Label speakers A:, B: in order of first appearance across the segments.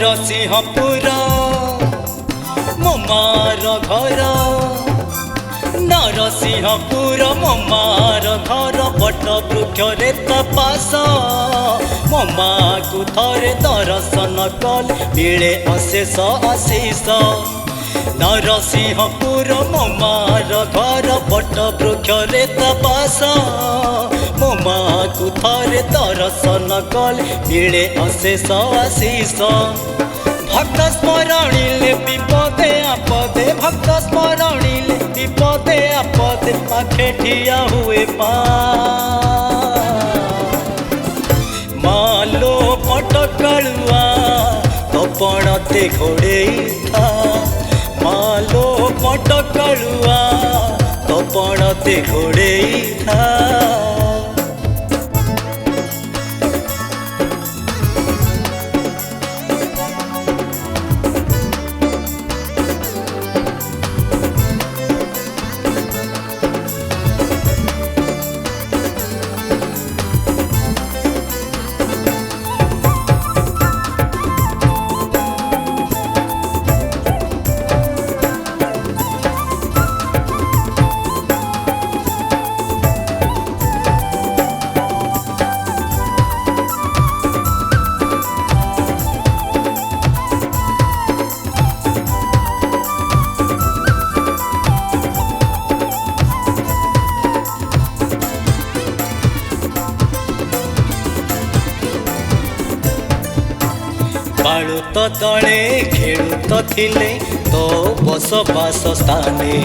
A: नरसिंहपुर मो मार घर नरसिंहपुर मो मार घर बट वृक्षरे तपास मो माँ को थरे दर्शन कल मिले अशेष आशीष नरसिंहपुर मो मार घर बट वृक्षरे तपास मो माँ को थरे दर्शन कल मिले अशेष आशीष भक्त स्मरणिले विपदे आपदे भक्त स्मरणिले विपदे आपदे पाखे ठिया हुए मालो पटकलुआ तपणते घोड़े था मालो पटकलुआ तपणते घोड़े था बालुत तले खेलुत थिले तो बसवास स्थाने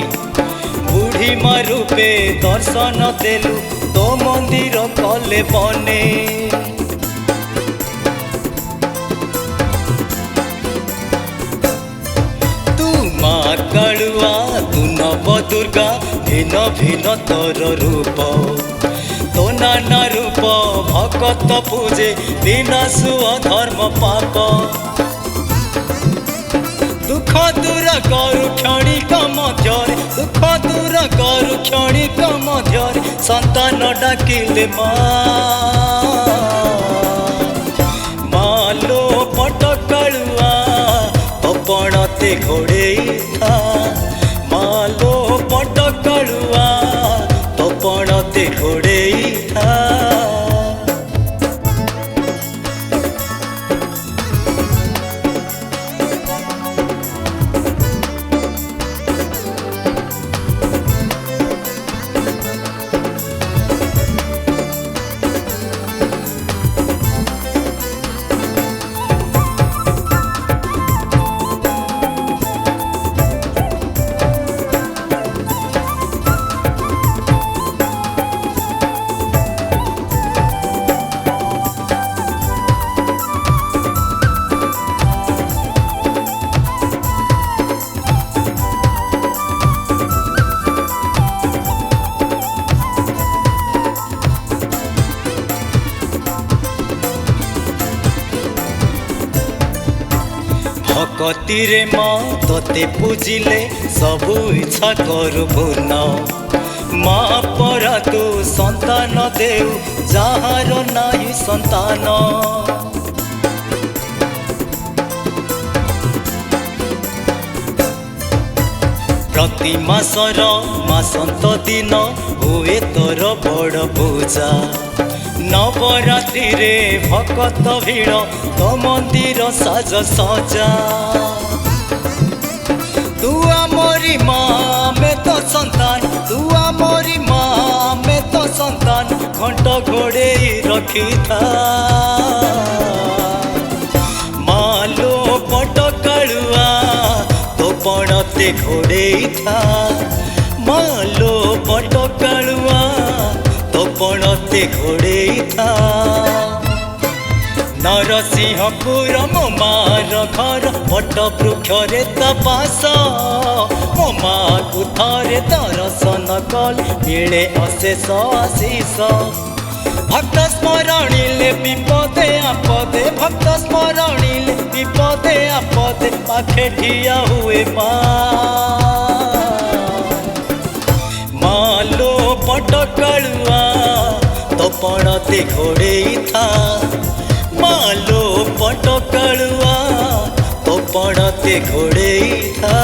A: बुढ़ी रूपे दर्शन देलु तो मंदिर कले बने तू माँ कालुआ तू नव दुर्गा भिन्न भिन्न तोर रूप तो नाना रूप भगत पूजे विनाशु धर्म पाप दुख दूर करु क्षणिक मध्यरे दुख दूर करु क्षणिक मध्यरे संतान डाकिले मालो पटकलुआ तपणते घोड़े था मालो पटकलुआ तपणते घोड़े था भक्तिरे माँ तोते पूजिले सबु इच्छा करु पूर्ण माँ परा तू संतान देउ जहार नाही संतान प्रति मासर मासंत दिन हुए तोर बड़ पूजा नवरात्रि रे भगत भीड़ तो मंदिर साज सजा तू आमरी माँ में तो संतान तू आमरी माँ में तो घंट घोड़े रखी था मालो पट कालुआ तो पणते घोड़े था मालो पट कालुआ तो पणते घोड़े था नरसिंहपुर मो मार घर बट वृक्षरे तपास मो माँ को थरे दर्शन कल मिले अशेष आशीष भक्त स्मरणिले विपदे आपदे भक्त स्मरणिले विपदे आपदे पाखे ठिया हुए मालो पट कालुआ तो पणते घोड़े था मालो पट कालुआ तो पणते घोड़े था।